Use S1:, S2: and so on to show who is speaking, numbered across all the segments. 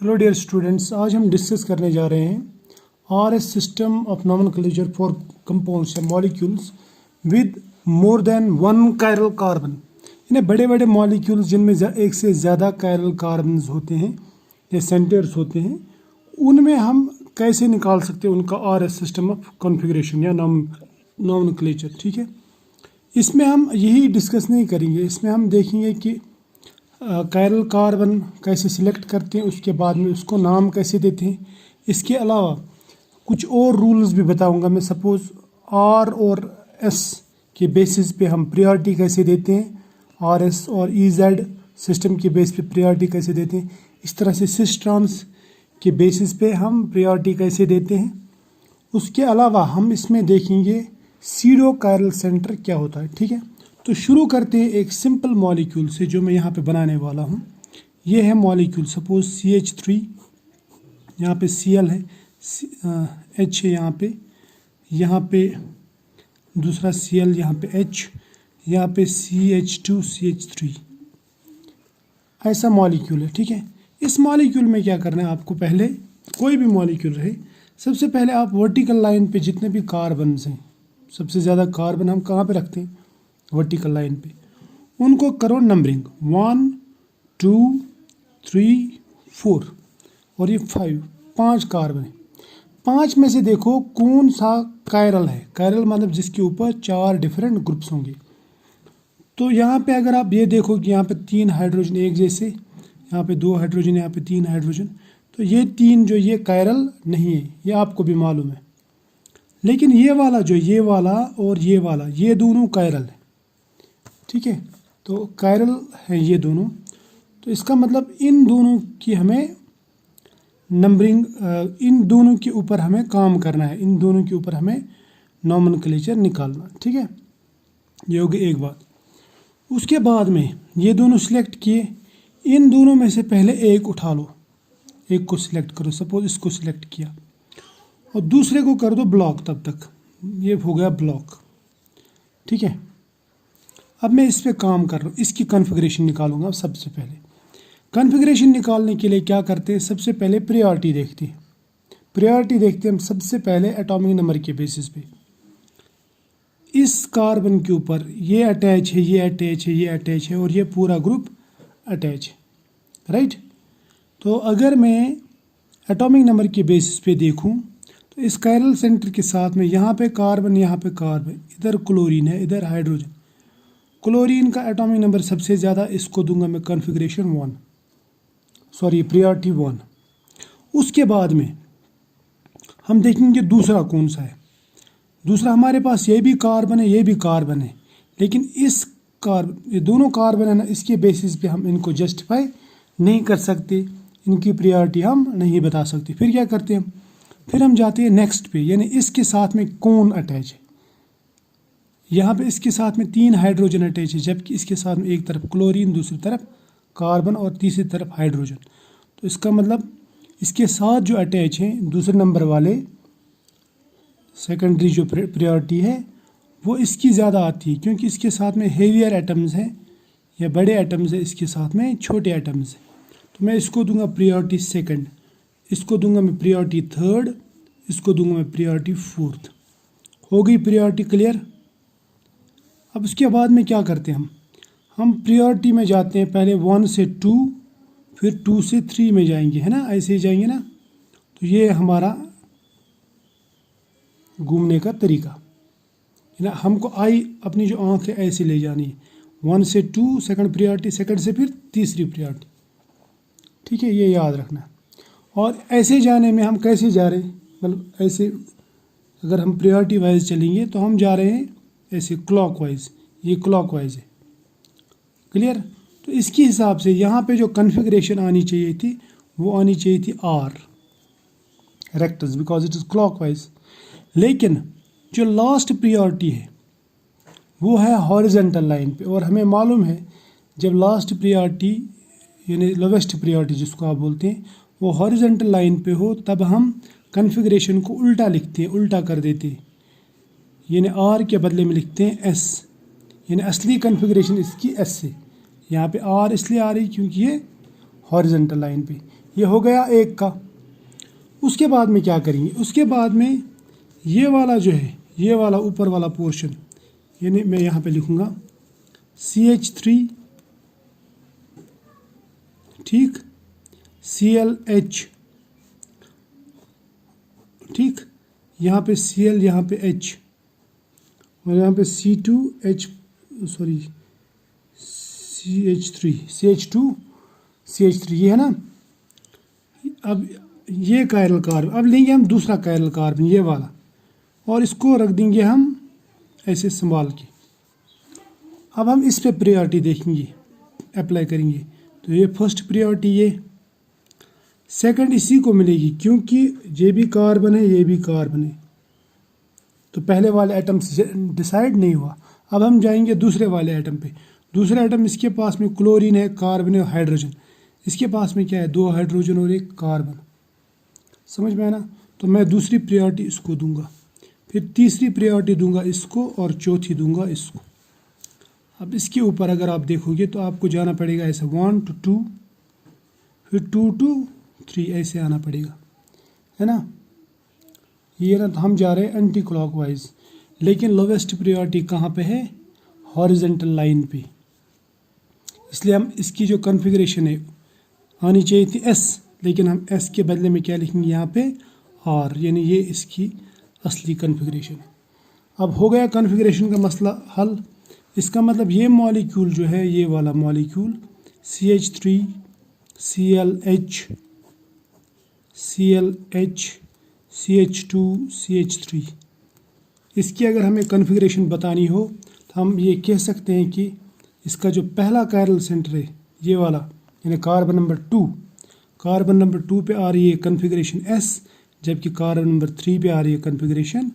S1: Hello dear students, आज हम discuss करने जा रहे हैं RS system of nomenclature for compounds या molecules with more than one chiral carbon. इन्हें बड़े बड़े मॉलिक्यूल्स जिनमें एक से ज़्यादा कायरल कार्बन होते हैं या सेंटर्स होते हैं, उनमें हम कैसे निकाल सकते हैं उनका आरएस सिस्टम ऑफ कॉन्फ़िगरेशन या नॉमेनक्लेचर। ठीक है, इसमें हम यही डिस्कस नहीं करेंगे, इसमें हम देखेंगे कि कायरल कार्बन कैसे सिलेक्ट करते हैं, उसके बाद में उसको नाम कैसे देते हैं। इसके अलावा कुछ और रूल्स भी बताऊंगा मैं। सपोज़ आर और एस के बेसिस पे हम प्रायोरिटी कैसे देते हैं, आर एस और ई जेड सिस्टम के बेस पे प्रायोरिटी कैसे देते हैं। इस तरह से सिस ट्रांस के बेसिस पे हम प्रायोरिटी कैसे देते हैं। उसके अलावा हम इसमें देखेंगे सीडो कायरल सेंटर क्या होता है। ठीक है, तो शुरू करते हैं एक सिंपल मॉलिक्यूल से जो मैं यहाँ पे बनाने वाला हूँ। ये है मॉलिक्यूल, सपोज CH3, यहाँ पे Cl है, H है यहाँ पे दूसरा Cl, यहाँ पे H, यहाँ पे CH2 CH3, ऐसा मॉलिक्यूल है। ठीक है, इस मॉलिक्यूल में क्या करना है आपको, पहले कोई भी मॉलिक्यूल रहे, सबसे पहले आप वर्टिकल लाइन पे जितने भी कार्बन हैं, सबसे ज़्यादा कार्बन हम कहाँ पे रखते हैं, वर्टिकल लाइन पे, उनको करो नंबरिंग 1 2 3 4 और ये 5 कार्बन है। 5 में से देखो कौन सा कायरल है। कायरल मतलब जिसके ऊपर 4 डिफरेंट ग्रुप्स होंगे। तो यहाँ पे अगर आप ये देखो कि यहाँ पे 3 हाइड्रोजन एक जैसे, यहाँ पे 2 हाइड्रोजन, यहाँ पे 3 हाइड्रोजन, तो ये 3 जो ये कायरल नहीं है, ये आपको भी मालूम है। लेकिन ये वाला जो ये वाला और ये वाला, ये दोनों कायरल है। ठीक है, तो कायरल है ये दोनों। तो इसका मतलब इन दोनों की हमें नंबरिंग, इन दोनों के ऊपर हमें काम करना है, इन दोनों के ऊपर हमें नॉमेनक्लेचर निकालना। ठीक है, ये होगी एक बात। उसके बाद में ये दोनों सिलेक्ट किए, इन दोनों में से पहले एक उठा लो, एक को सिलेक्ट करो। सपोज इसको सिलेक्ट किया और दूसरे को कर दो ब्लॉक, तब तक ये हो गया ब्लॉक। ठीक है, अब मैं इस पे काम कर रहा हूँ, इसकी कॉन्फ़िगरेशन निकालूंगा। सबसे पहले कॉन्फ़िगरेशन निकालने के लिए क्या करते हैं, सबसे पहले प्रायोरिटी देखते हैं। प्रायोरिटी देखते हैं हम सबसे पहले एटॉमिक नंबर के बेसिस पे। इस कार्बन के ऊपर ये अटैच है, ये अटैच है, ये अटैच है और ये पूरा ग्रुप अटैच है, राइट। तो अगर मैं एटॉमिक नंबर के बेसिस पे देखूँ तो इस कायरल सेंटर के साथ में यहाँ पे कार्बन, यहाँ पे कार्बन, इधर क्लोरीन है, इधर हाइड्रोजन। क्लोरीन का एटॉमिक नंबर सबसे ज़्यादा, इसको दूंगा मैं कॉन्फ़िगरेशन 1, सॉरी प्रायोरिटी 1। उसके बाद में हम देखेंगे दूसरा कौन सा है। दूसरा हमारे पास ये भी कार्बन है, ये भी कार्बन है, लेकिन इस ये दोनों कार्बन है ना, इसके बेसिस पे हम इनको जस्टिफाई नहीं कर सकते, इनकी प्रायोरिटी हम नहीं बता सकते। फिर क्या करते हैं, फिर हम जाते हैं नेक्स्ट पे, यानी इसके साथ में कौन अटैच है। यहाँ पे इसके साथ में 3 हाइड्रोजन अटैच है, जबकि इसके साथ में एक तरफ क्लोरीन, दूसरी तरफ कार्बन और तीसरी तरफ हाइड्रोजन। तो इसका मतलब इसके साथ जो अटैच हैं दूसरे नंबर वाले, सेकेंडरी जो प्रायोरिटी है वो इसकी ज़्यादा आती है, क्योंकि इसके साथ में हेवियर एटम्स हैं या बड़े एटम्स हैं, इसके साथ में छोटे एटम्स हैं। तो मैं इसको दूंगा प्रायोरिटी 2, इसको दूंगा मैं प्रायोरिटी 3, इसको दूंगा मैं प्रायोरिटी 4। हो गई प्रायोरिटी क्लियर। अब उसके बाद में क्या करते हैं हम प्रायोरिटी में जाते हैं, पहले 1 से 2, फिर 2 से 3 में जाएंगे, है ना, ऐसे ही जाएंगे ना। तो ये हमारा घूमने का तरीका है ना। हमको आई अपनी जो आँख है ऐसे ले जानी है, 1 से 2 सेकंड प्रायोरिटी, सेकंड से फिर तीसरी प्रायोरिटी। ठीक है, ये याद रखना। और ऐसे जाने में हम कैसे जा रहे हैं, मतलब ऐसे अगर हम प्रायोरिटी वाइज चलेंगे तो हम जा रहे हैं ऐसे क्लॉकवाइज, ये क्लॉकवाइज है, क्लियर। तो इसके हिसाब से यहाँ पे जो कॉन्फ़िगरेशन आनी चाहिए थी वो आनी चाहिए थी R rectus, because it is clockwise. लेकिन जो लास्ट प्रायोरिटी है वो है हॉरिजेंटल लाइन पे, और हमें मालूम है जब लास्ट प्रायोरिटी यानी लोवेस्ट प्रायोरिटी जिसको आप बोलते हैं वो हॉरिजेंटल लाइन पे हो, तब हम कॉन्फ़िगरेशन को उल्टा लिखते हैं, उल्टा कर देते हैं, यानी R के बदले में लिखते हैं S, यानी असली कॉन्फ़िगरेशन इसकी S है। यहाँ पे R इसलिए आ रही क्योंकि ये हॉरिजेंटल लाइन पे, ये हो गया एक का। उसके बाद में क्या करेंगे, उसके बाद में ये वाला जो है, ये वाला ऊपर वाला पोर्शन, यानी मैं यहाँ पे लिखूँगा CH3, ठीक, ClH, ठीक, यहाँ पे Cl, यहाँ पे H, और यहाँ पे C2H, sorry CH3, CH2 CH3, ये है ना। अब ये कायरल कार्बन, अब लेंगे हम दूसरा कायरल कार्बन, ये वाला, और इसको रख देंगे हम ऐसे संभाल के। अब हम इस पे प्रायोरिटी देखेंगे, अप्लाई करेंगे। तो ये फर्स्ट प्रायोरिटी, ये सेकंड इसी को मिलेगी, क्योंकि ये भी कार्बन है, ये भी कार्बन है, तो पहले वाले एटम से डिसाइड नहीं हुआ। अब हम जाएंगे दूसरे वाले एटम पे। दूसरा एटम, इसके पास में क्लोरीन है, कार्बन है, हाइड्रोजन। इसके पास में क्या है, 2 हाइड्रोजन और 1 कार्बन। समझ में आया ना। तो मैं दूसरी प्रायोरिटी इसको दूंगा, फिर तीसरी प्रायोरिटी दूंगा इसको, और चौथी दूंगा इसको। अब इसके ऊपर अगर आप देखोगे तो आपको जाना पड़ेगा ऐसे 1 to 2, फिर 2 to 3, ऐसे आना पड़ेगा, है ना। ये ना, तो हम जा रहे हैं एंटी क्लॉकवाइज, लेकिन लोवेस्ट प्रायोरिटी कहाँ पे है, हॉरिजेंटल लाइन पे। इसलिए हम इसकी जो कॉन्फ़िगरेशन है, आनी चाहिए थी S, लेकिन हम S के बदले में क्या लिखेंगे यहाँ पे R, यानी ये इसकी असली कॉन्फ़िगरेशन है। अब हो गया कॉन्फ़िगरेशन का मसला हल। इसका मतलब ये मॉलिक्यूल जो है, ये वाला molecule CH3 ClH ClH CH2 CH3, इसकी अगर हमें कॉन्फ़िगरेशन बतानी हो तो हम ये कह सकते हैं कि इसका जो पहला कायरल सेंटर है, ये वाला, यानी कार्बन नंबर 2, कार्बन नंबर 2 पे आ रही है कॉन्फ़िगरेशन S, जबकि कार्बन नंबर 3 पे आ रही है कॉन्फ़िगरेशन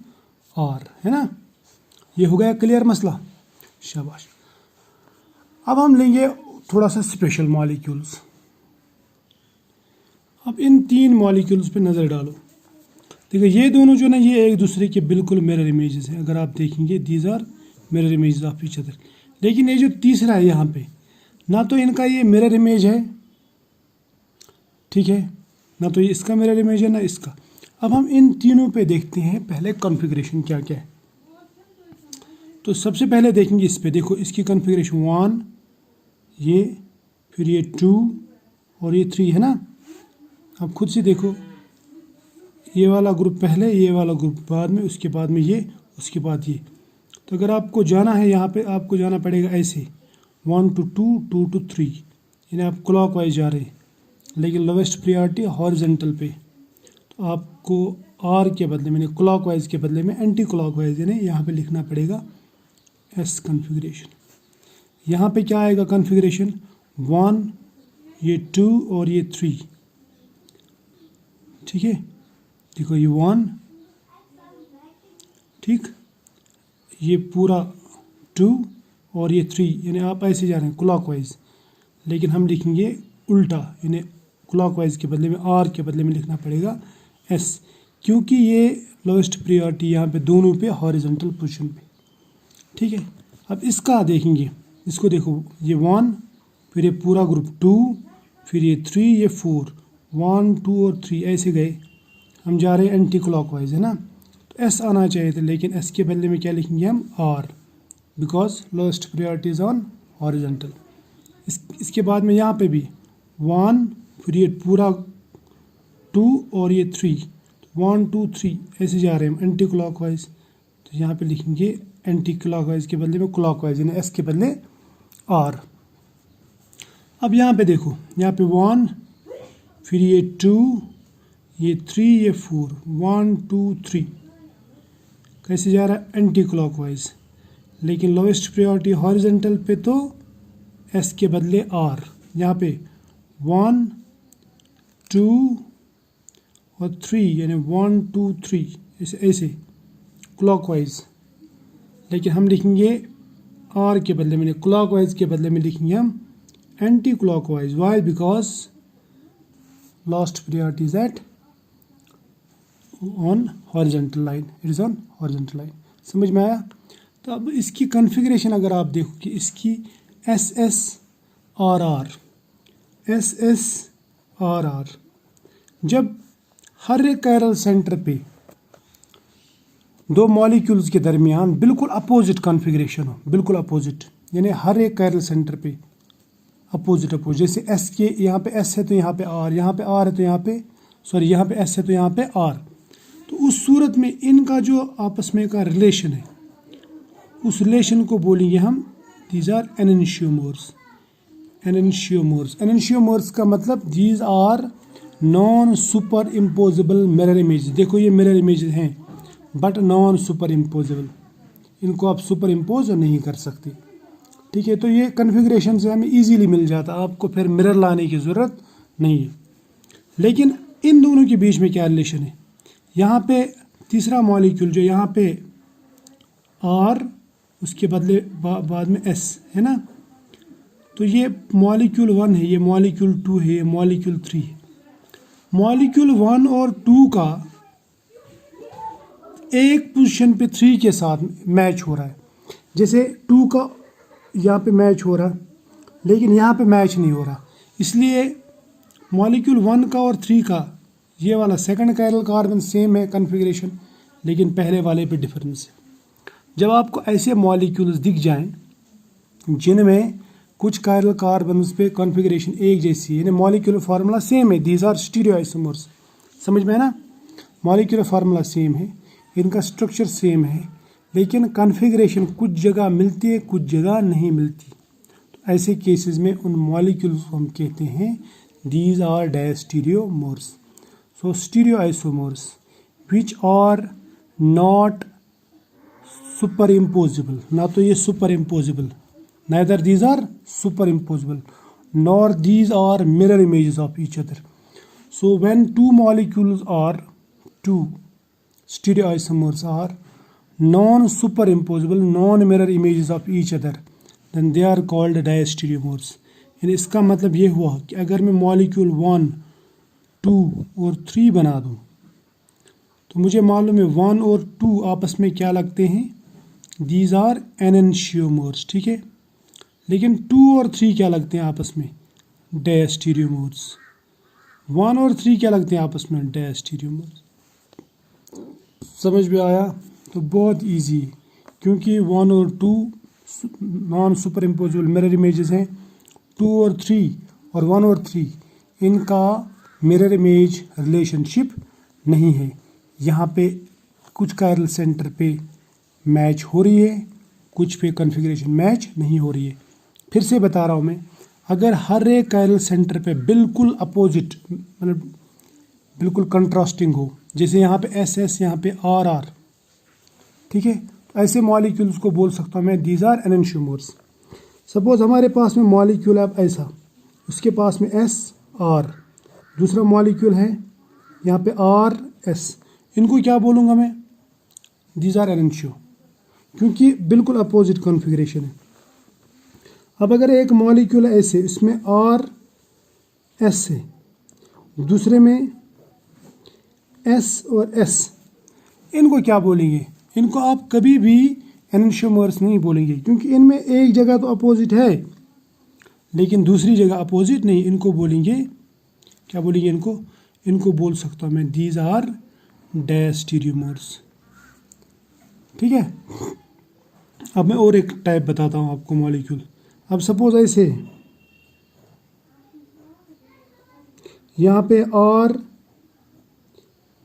S1: R, है ना। ये हो गया क्लियर मसला, शाबाश। अब हम लेंगे थोड़ा सा स्पेशल मॉलिक्यूल्स। अब इन 3 मॉलिक्यूल्स पे नज़र डालो। देखो ये दोनों जो ना, ये एक दूसरे के बिल्कुल मिरर इमेजेस हैं। अगर आप देखेंगे, these are mirror images of each other. लेकिन ये जो तीसरा है यहाँ पे, ना तो इनका ये मिरर इमेज है, ठीक है, ना तो ये इसका मिरर इमेज है, ना इसका। अब हम इन तीनों पे देखते हैं पहले कॉन्फ़िगरेशन क्या क्या है। तो सबसे पहले देखेंगे इस पे, देखो इसकी कॉन्फ़िगरेशन 1, ये, फिर ये 2 और ये 3, है ना। अब खुद से देखो, ये वाला ग्रुप पहले, ये वाला ग्रुप बाद में, उसके बाद में ये, उसके बाद ये। तो अगर आपको जाना है यहाँ पे, आपको जाना पड़ेगा ऐसे 1 to 2 2 to 3, यानी आप क्लॉकवाइज जा रहे हैं, लेकिन लोवेस्ट प्रायोरिटी हॉरिजेंटल पे। तो आपको R के बदले में, क्लॉकवाइज के बदले में एंटी क्लॉकवाइज, यानी यहाँ पे लिखना पड़ेगा S कॉन्फ़िगरेशन। यहाँ पे क्या आएगा कॉन्फ़िगरेशन, 1, ये 2 और ये 3, ठीक है। देखो ये 1, ठीक, ये पूरा 2 और ये 3, यानी आप ऐसे जा रहे हैं क्लॉकवाइज, लेकिन हम लिखेंगे उल्टा, यानी क्लॉकवाइज के बदले में R के बदले में लिखना पड़ेगा S, क्योंकि ये लोएस्ट प्रायोरिटी यहाँ पे दोनों पे हॉरिजॉन्टल पोजीशन पे, ठीक है। अब इसका देखेंगे, इसको देखो, ये 1, फिर ये पूरा ग्रुप 2, फिर ये 3, ये 4, 1 2 और 3 ऐसे गए। हम जा रहे हैं एंटी क्लॉकवाइज, है ना। तो S आना चाहिए था, लेकिन S के बदले में क्या लिखेंगे हम, R, because lowest priority is on horizontal. इसके बाद में यहाँ पे भी 1, फिर ये पूरा 2 और ये 3, 1 2 3 ऐसे जा रहे हैं हम एंटी क्लॉकवाइज। तो यहाँ पे लिखेंगे एंटी क्लॉकवाइज के बदले में क्लॉकवाइज, यानी S के बदले R। अब यहाँ पे देखो, यहाँ पे 1, फिर ये 2, ये 3, ये 4, 1 2 3 कैसे जा रहा है, एंटी क्लॉकवाइज। लेकिन लोएस्ट प्रायोरिटी हॉरिजॉन्टल पे, तो S के बदले R। यहाँ पे 1 2 और 3, यानी 1 2 3 ऐसे ऐसे क्लॉकवाइज, लेकिन हम लिखेंगे R के बदले में, क्लॉकवाइज के बदले में लिखेंगे हम anti clockwise. Why, because last priority is at on horizontal line, it is on horizontal line. समझ में आया। तो अब इसकी कॉन्फ़िगरेशन अगर आप देखो कि इसकी SS RR, SS RR, जब हर एक कायरल सेंटर पे दो मॉलिक्यूल्स के दरमियान बिल्कुल अपोजिट कॉन्फ़िगरेशन हो, बिल्कुल अपोजिट, यानी हर एक कायरल सेंटर पे अपोजिट जैसे एस के यहाँ पे एस है तो यहाँ पे आर, यहाँ पे आर है तो यहाँ पे यहाँ पे एस है तो यहाँ पे आर, तो उस सूरत में इनका जो आपस में का रिलेशन है उस रिलेशन को बोलेंगे हम दीज आर एनेंशियोमोर्स। एनेंशियोमोर्स का मतलब these are non super imposable mirror image. देखो ये मिरर इमेज हैं बट नॉन सुपर इम्पोजेबल, इनको आप सुपर इम्पोज नहीं कर सकते। ठीक है, तो ये कन्फिग्रेशन से हमें इजीली मिल जाता, आपको फिर मिरर लाने की ज़रूरत नहीं है। लेकिन इन दोनों के बीच में क्या रिलेशन है, यहाँ पे तीसरा मॉलिक्यूल जो यहाँ पे आर उसके बदले बाद में एस है ना, तो ये मॉलिक्यूल 1 है, ये मॉलिक्यूल 2 है, ये मॉलिक्यूल 3 है। मॉलिक्यूल 1 और 2 का एक पोजीशन पे 3 के साथ मैच हो रहा है। जैसे 2 का यहाँ पे मैच हो रहा लेकिन यहाँ पे मैच नहीं हो रहा, इसलिए मॉलिक्यूल 1 का और 3 का ये वाला सेकंड कायरल कार्बन सेम है कन्फिग्रेशन, लेकिन पहले वाले पे डिफरेंस है। जब आपको ऐसे मॉलिक्यूल्स दिख जाएं जिनमें कुछ कायरल कार्बन पे कॉन्फ़िगरेशन एक जैसी है, यानी मॉलिक्यूलर फार्मूला सेम है, दीज आर स्टीरियोआइसोमर्स, समझ में है ना, मॉलिक्यूलर फार्मूला सेम है, इनका स्ट्रक्चर सेम है, लेकिन कॉन्फ़िगरेशन कुछ जगह मिलती है कुछ जगह नहीं मिलती। तो ऐसे केसेस में उन मॉलिक्यूल्स को हम कहते हैं these are diastereomers. So stereoisomers which are not super imposable, ना तो ये super imposable, neither these are superimposable nor these are mirror images of each other. So when two molecules are two stereoisomers are non-superimposable, non-mirror images of each other, then they are called diastereomers. यानी इसका मतलब ये हुआ कि अगर मैं molecule 1, 2 और 3 बना दूँ तो मुझे मालूम है 1 और 2 आपस में क्या लगते हैं, दीज आर एनेंशियोमर्स। ठीक है, लेकिन 2 और 3 क्या लगते हैं आपस में, डायस्टीरियोमर्स। 1 और 3 क्या लगते हैं आपस में, डायस्टीरियोमर्स। समझ में आया? तो बहुत इजी है, क्योंकि 1 और 2 non super imposable mirror images हैं, 2 और 3 और 1 और 3 इनका मिरर इमेज रिलेशनशिप नहीं है। यहाँ पे कुछ कायरल सेंटर पे मैच हो रही है, कुछ पे कॉन्फ़िगरेशन मैच नहीं हो रही है। फिर से बता रहा हूँ मैं, अगर हर एक कायरल सेंटर पे बिल्कुल अपोजिट, मतलब बिल्कुल कंट्रास्टिंग हो, जैसे यहाँ पे एस एस, यहाँ पे आर आर, ठीक है, तो ऐसे मॉलिक्यूल्स को बोल सकता हूँ मैं दीज आर एनेंशियोमर्स। सपोज हमारे पास में मॉलिक्यूल है ऐसा, उसके पास में एस आर, दूसरा मॉलिक्यूल है यहाँ पे आर एस, इनको क्या बोलूँगा मैं, दीज आर एनेंशियो, क्योंकि बिल्कुल अपोजिट कॉन्फ़िगरेशन है। अब अगर एक मॉलिक्यूल ऐसे, इसमें आर एस है, दूसरे में एस और एस, इनको क्या बोलेंगे, इनको आप कभी भी एनेंशियोमर्स नहीं बोलेंगे, क्योंकि इनमें एक जगह तो अपोजिट है लेकिन दूसरी जगह अपोजिट नहीं। इनको बोलेंगे, क्या बोलेंगे इनको बोल सकता हूँ मैं दीज आर डायस्टीरियोमर्स। ठीक है, अब मैं और एक टाइप बताता हूँ आपको मॉलिक्यूल। अब सपोज ऐसे यहाँ पे आर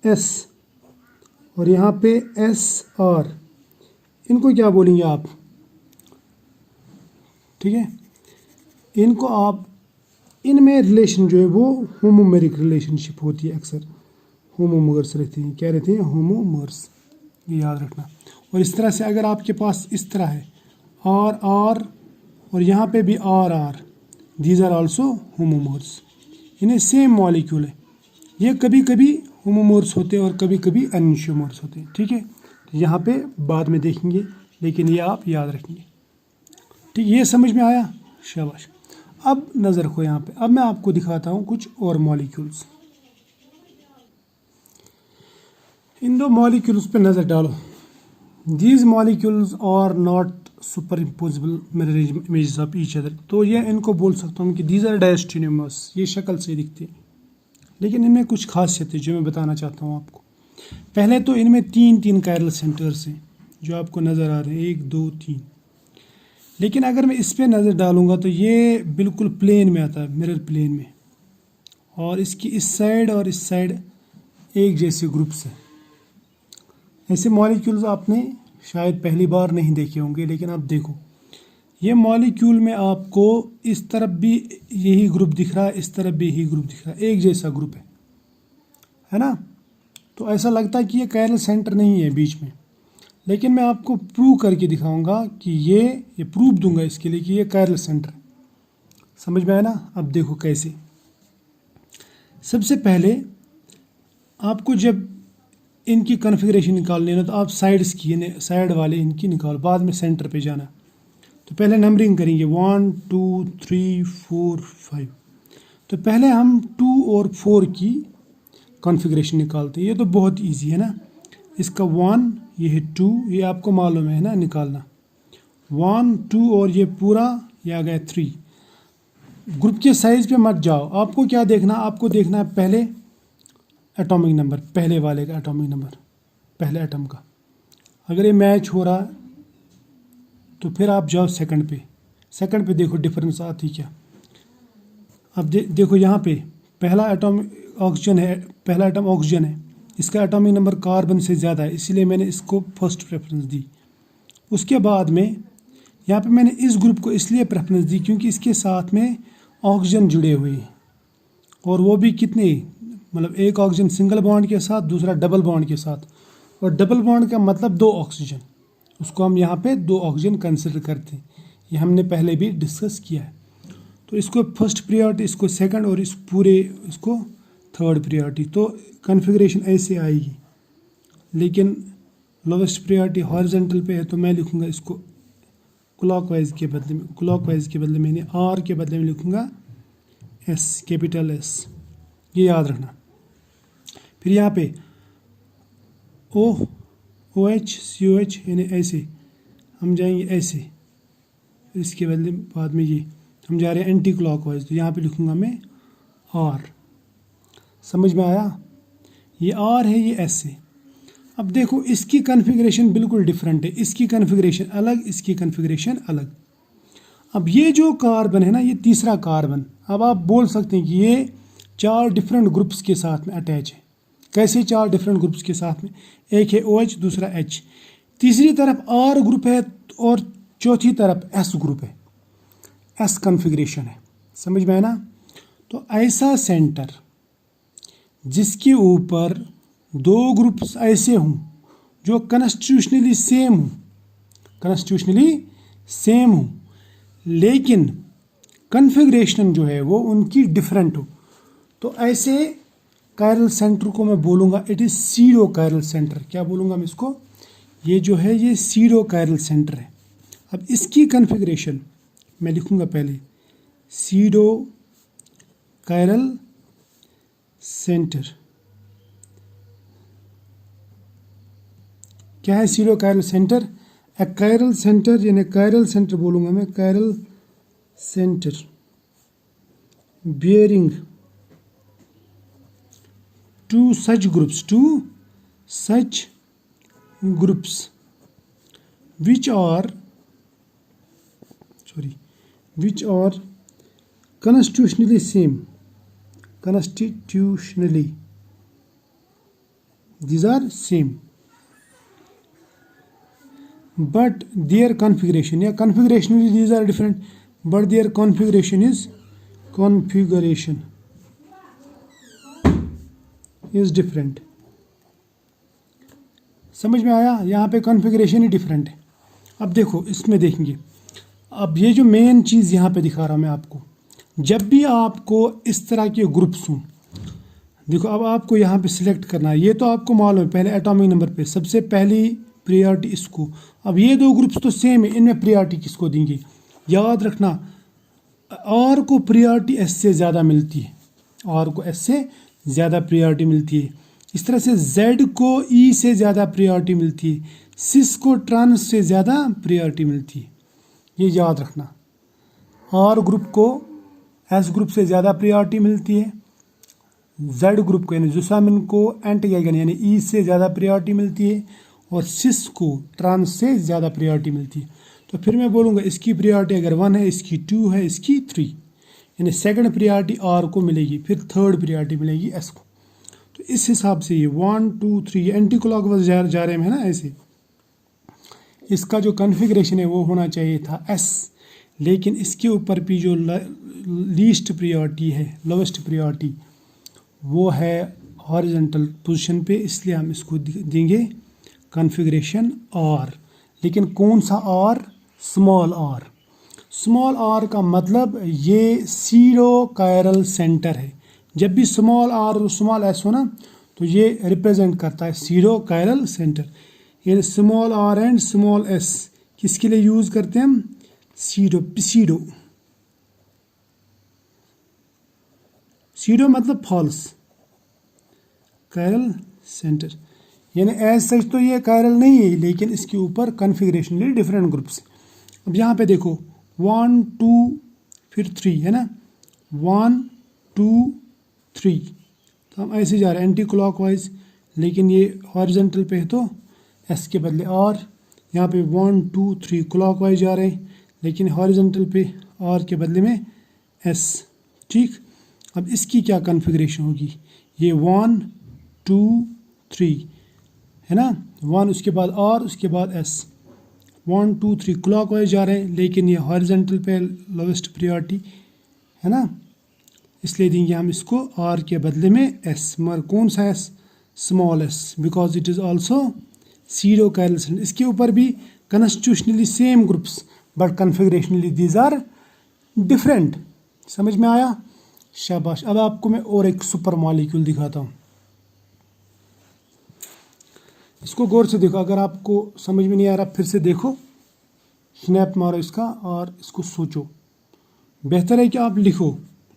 S1: एस और यहाँ पे एस आर, इनको क्या बोलेंगे आप, ठीक है, इनको आप, इनमें रिलेशन जो है वो होमोमेरिक रिलेशनशिप होती है, अक्सर होमोमर्स रहते हैं, क्या रहते हैं, होमोमर्स, ये याद रखना। और इस तरह से अगर आपके पास इस तरह है आर आर और यहाँ पे भी R R, these are also homomers, इन्हें सेम मॉलिक्यूल है। ये कभी कभी होमोमर्स होते हैं और कभी कभी एनेंशियोमर्स होते हैं। ठीक है, तो यहाँ पे बाद में देखेंगे, लेकिन ये आप याद रखेंगे। ठीक, ये समझ में आया, शाबाश। अब नज़र को यहाँ पे, अब मैं आपको दिखाता हूँ कुछ और मॉलिक्यूल्स। इन दो मॉलिक्यूल्स पे नज़र डालो। These molecules are not super imposable mirror images of each other. तो ये इनको बोल सकता हूँ कि दीज आर डायस्टीरियोमर्स, ये शक्ल से दिखते हैं। लेकिन इनमें कुछ खासियत है जो मैं बताना चाहता हूँ आपको। पहले तो इनमें 3 कायरल सेंटर्स हैं जो आपको नज़र आ रहे हैं, 1 2 3। लेकिन अगर मैं इस पे नज़र डालूँगा तो ये बिल्कुल प्लेन में आता है, मिरर प्लेन में, और इसकी इस साइड और इस साइड एक जैसे ग्रुप्स हैं। ऐसे मॉलिक्यूल्स आपने शायद पहली बार नहीं देखे होंगे, लेकिन आप देखो ये मॉलिक्यूल में आपको इस तरफ भी यही ग्रुप दिख रहा है, इस तरफ भी यही ग्रुप दिख रहा है, एक जैसा ग्रुप है ना। तो ऐसा लगता है कि ये कायरल सेंटर नहीं है बीच में, लेकिन मैं आपको प्रूव करके दिखाऊंगा कि ये प्रूफ दूंगा इसके लिए कि ये कायरल सेंटर है। समझ में आया ना। अब देखो कैसे। सबसे पहले आपको जब इनकी कॉन्फ़िगरेशन निकालनी है ना, तो आप साइड्स की साइड वाले इनकी निकालो, बाद में सेंटर पे जाना। तो पहले नंबरिंग करेंगे 1 2 3 4 5। तो पहले हम 2 और 4 की कॉन्फ़िगरेशन निकालते हैं। ये तो बहुत इजी है ना। इसका 1, ये है 2, ये आपको मालूम है ना निकालना। 1 2 और ये पूरा ये आ गया 3। ग्रुप के साइज पे मत जाओ, आपको क्या देखना, आपको देखना है पहले एटॉमिक नंबर, पहले वाले का एटॉमिक नंबर, पहले एटम का। अगर ये मैच हो रहा है तो फिर आप जाओ सेकंड पे। सेकंड पे देखो डिफरेंस आती क्या। अब देखो यहाँ पे पहला एटम ऑक्सीजन है, पहला एटम ऑक्सीजन है, इसका एटॉमिक नंबर कार्बन से ज़्यादा है, इसीलिए मैंने इसको फर्स्ट प्रेफरेंस दी। उसके बाद में यहाँ पे मैंने इस ग्रुप को इसलिए प्रेफरेंस दी क्योंकि इसके साथ में ऑक्सीजन जुड़े हुए हैं, और वो भी कितने, मतलब एक ऑक्सीजन सिंगल बॉन्ड के साथ, दूसरा डबल बॉन्ड के साथ। और डबल बॉन्ड का मतलब 2 ऑक्सीजन, उसको हम यहाँ पे 2 ऑक्सीजन कंसिडर करते हैं। ये हमने पहले भी डिस्कस किया है। तो इसको फर्स्ट प्रायोरिटी, इसको सेकंड, और इस पूरे इसको थर्ड प्रायोरिटी। तो कॉन्फ़िगरेशन ऐसे आएगी, लेकिन लोवेस्ट प्रायोरिटी हॉरिजॉन्टल पे है, तो मैं लिखूँगा इसको क्लॉकवाइज के बदले मैंने आर के बदले में लिखूँगा एस, कैपिटल एस, ये याद रखना। फिर यहाँ पे OH COH, यानी ऐसे हम जाएंगे ऐसे, इसके बदले बाद में ये हम जा रहे हैं एंटी क्लॉकवाइज, तो यहाँ पे लिखूँगा मैं आर। समझ में आया। ये आर है, ये एस है। अब देखो इसकी कॉन्फ़िगरेशन बिल्कुल डिफरेंट है, इसकी कॉन्फ़िगरेशन अलग, इसकी कॉन्फ़िगरेशन अलग। अब ये जो कार्बन है ना, ये तीसरा कार्बन, अब आप बोल सकते हैं कि ये 4 डिफरेंट ग्रुप्स के साथ में अटैच है। कैसे 4 डिफरेंट ग्रुप्स के साथ में, एक है OH, दूसरा H, तीसरी तरफ R ग्रुप है, और चौथी तरफ S ग्रुप है, S कॉन्फ़िगरेशन है। समझ में है ना। तो ऐसा सेंटर जिसके ऊपर 2 ग्रुप्स ऐसे हों जो कॉन्स्टिट्यूशनली सेम हों, लेकिन कॉन्फ़िगरेशन जो है वो उनकी डिफरेंट हो, तो ऐसे कायरल सेंटर को मैं बोलूँगा it is pseudo chiral centre. क्या बोलूँगा मैं इसको, ये जो है ये सीडो कायरल सेंटर है। अब इसकी कॉन्फ़िगरेशन मैं लिखूँगा पहले सीडो कायरल सेंटर। क्या है सीडो कायरल सेंटर? ए कायरल सेंटर, यानी कायरल सेंटर बोलूँगा मैं, chiral centre bearing two such groups which are constitutionally same. These are same, but their configuration, configurationally these are different, but their configuration is different. समझ में आया। यहाँ पे configuration ही different है। अब देखो इसमें देखेंगे, अब ये जो मेन चीज़ यहाँ पे दिखा रहा हूँ मैं आपको, जब भी आपको इस तरह के ग्रुप्स हों, देखो अब आपको यहाँ पे सिलेक्ट करना है। ये तो आपको मालूम है, पहले एटॉमिक नंबर पे सबसे पहली प्रायोरिटी इसको। अब ये 2 ग्रुप्स तो सेम है, इनमें प्रायोरिटी किसको देंगे, याद रखना आर को प्रायोरिटी एस से ज़्यादा मिलती है, आर को एस से ज़्यादा प्रायोरिटी मिलती है। इस तरह से जेड को ई से ज़्यादा प्रायोरिटी मिलती है, सिस को ट्रांस से ज़्यादा प्रायोरिटी मिलती है। ये याद रखना, आर ग्रुप को एस ग्रुप से ज़्यादा प्रायोरिटी मिलती है, जेड ग्रुप को यानी जुसामिन को एंटीआइगन यानी ई से ज़्यादा प्रायोरिटी मिलती है और सिस को ट्रांस से ज़्यादा प्रायोरिटी मिलती है। तो फिर मैं बोलूँगा इसकी प्रायोरिटी अगर 1 है, इसकी 2 है, इसकी 3, यानी सेकंड प्रायोरिटी आर को मिलेगी, फिर थर्ड प्रायोरिटी मिलेगी एस को। तो इस हिसाब से ये 1 2 3 एंटी क्लॉकवाइज जा रहे हैं ना ऐसे। इसका जो कॉन्फ़िगरेशन है वो होना चाहिए था एस, लेकिन इसके ऊपर भी जो लीस्ट प्रायोरिटी है, लोवेस्ट प्रायोरिटी, वो है हॉरिजॉन्टल पोजीशन पे, इसलिए हम इसको देंगे कॉन्फ़िगरेशन आर। लेकिन कौन सा R? Small R. Small R का मतलब ये सीरो कायरल सेंटर है। जब भी स्मॉल आर और स्मॉल एस हो ना, तो ये रिप्रेजेंट करता है सीरो कायरल सेंटर। यानी small R and small S किसके लिए यूज़ करते हैं हम? सीडो। सीडो मतलब फॉल्स कायरल सेंटर, यानी एज सच तो ये कायरल नहीं है, लेकिन इसके ऊपर कॉन्फ़िगरेशन डिफरेंट ग्रुप्स। अब यहाँ पे देखो 1 2 फिर 3 है ना, 1 2 3, तो हम ऐसे जा रहे हैं एंटी क्लॉकवाइज, लेकिन ये हॉरिजॉन्टल पे है तो एस के बदले आर। यहाँ पे 1 2 3 क्लॉकवाइज जा रहे हैं, लेकिन हॉरिजॉन्टल पे आर के बदले में एस। ठीक, अब इसकी क्या कॉन्फ़िगरेशन होगी? ये 1 2 3 है ना, 1 उसके बाद आर उसके बाद एस, 1 2 3 क्लॉकवाइज जा रहे हैं, लेकिन ये हॉरिजॉन्टल पे लोवेस्ट प्रायोरिटी है ना, इसलिए देंगे हम इसको आर के बदले में एस। मगर कौन सा S? Small S, because it is also stereo chiral centre. इसके ऊपर भी constitutionally same groups but configurationally these are different. समझ में आया? शाबाश। अब आपको मैं और एक सुपर मॉलिक्यूल दिखाता हूँ, इसको गौर से देखो। अगर आपको समझ में नहीं आ रहा फिर से देखो, स्नैप मारो इसका और इसको सोचो। बेहतर है कि आप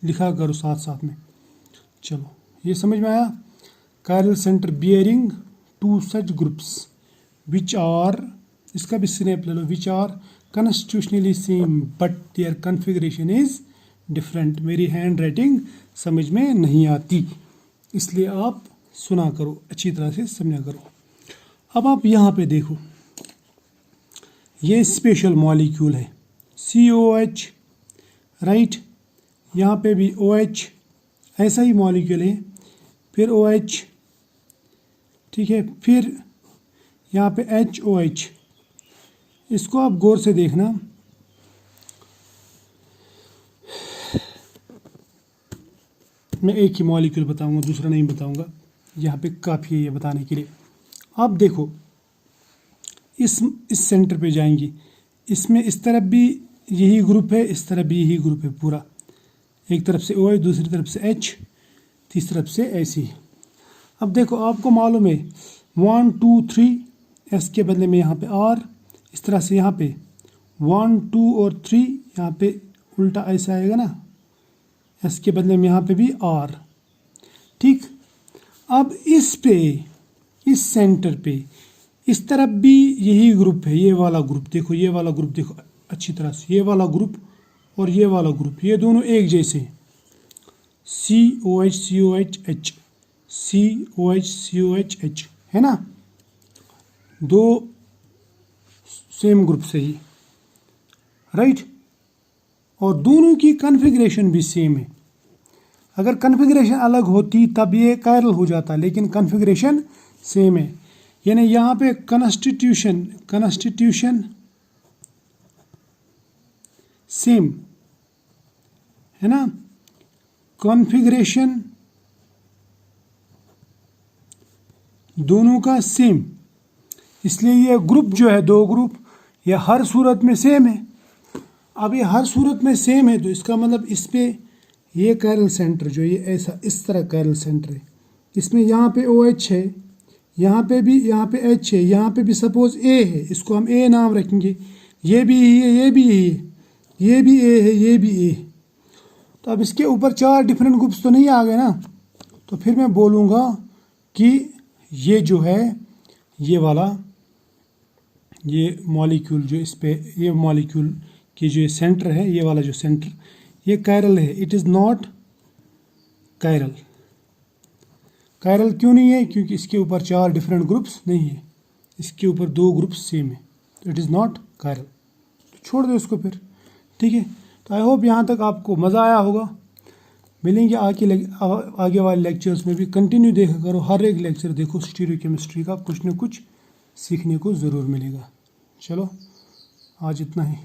S1: लिखा करो साथ साथ में। चलो, ये समझ में आया? Chiral centre bearing to such groups which are, इसका भी स्नैप ले लो, which are constitutionally same but their configuration is different. मेरी हैंड राइटिंग समझ में नहीं आती, इसलिए आप सुना करो, अच्छी तरह से समझा करो। अब आप यहाँ पे देखो, ये स्पेशल मॉलिक्यूल है COH, राइट। यहाँ पे भी OH ऐसा ही मॉलिक्यूल है, फिर OH, ठीक है, फिर यहाँ पे HOH। इसको आप गौर से देखना, मैं एक ही मॉलिक्यूल बताऊंगा, दूसरा नहीं बताऊंगा, यहाँ पे काफ़ी है ये बताने के लिए। आप देखो, इस सेंटर पे जाएंगे, इसमें इस तरफ भी यही ग्रुप है, इस तरफ भी यही ग्रुप है पूरा। एक तरफ से OH, दूसरी तरफ से H, तीसरी तरफ से ऐसी। अब देखो, आपको मालूम है 1 2 3 एस के बदले में यहाँ पे R, इस तरह से यहाँ पे 1 2 और 3, यहाँ पे उल्टा ऐसा आएगा ना, एस के बदले में यहाँ पे भी R। ठीक, अब इस सेंटर पे इस तरफ भी यही ग्रुप है, ये वाला ग्रुप देखो, ये वाला ग्रुप देखो अच्छी तरह से, ये वाला ग्रुप और ये वाला ग्रुप, ये दोनों एक जैसे, COH COH H, COH COH H, है ना, दो सेम ग्रुप से ही, राइट। और दोनों की कॉन्फ़िगरेशन भी सेम है। अगर कॉन्फ़िगरेशन अलग होती तब ये कायरल हो जाता, लेकिन कॉन्फ़िगरेशन सेम है। यानी यहाँ पे कॉन्स्टिट्यूशन सेम है ना, कॉन्फ़िगरेशन दोनों का सेम, इसलिए ये ग्रुप जो है, दो ग्रुप, ये हर सूरत में सेम है। अब ये हर सूरत में सेम है तो इसका मतलब इस पे ये कायरल सेंटर जो ये ऐसा इस तरह कायरल सेंटर है, इसमें यहाँ पे OH है, यहाँ पे H है, यहाँ पे भी सपोज A है, इसको हम A नाम रखेंगे, ये भी यही है, ये भी यही है, ये भी A है, ये भी A। तो अब इसके ऊपर 4 डिफरेंट ग्रुप्स तो नहीं आ गए ना, तो फिर मैं बोलूँगा कि ये जो है ये वाला, ये मॉलिक्यूल जो इस पे, ये मॉलिक्यूल की जो सेंटर है, ये वाला जो सेंटर, ये कायरल है, it is not chiral. Chiral क्यों नहीं है? क्योंकि इसके ऊपर 4 डिफरेंट ग्रुप्स नहीं है, इसके ऊपर 2 ग्रुप्स सेम है, तो इट इज़ नॉट कायरल। तो छोड़ दो इसको फिर, ठीक है। तो आई होप यहाँ तक आपको मज़ा आया होगा। मिलेंगे आगे वाले लेक्चर्स में भी। कंटिन्यू देखा करो, हर एक लेक्चर देखो स्टीरियोकेमिस्ट्री का, कुछ न कुछ सीखने को ज़रूर मिलेगा। चलो आज इतना ही।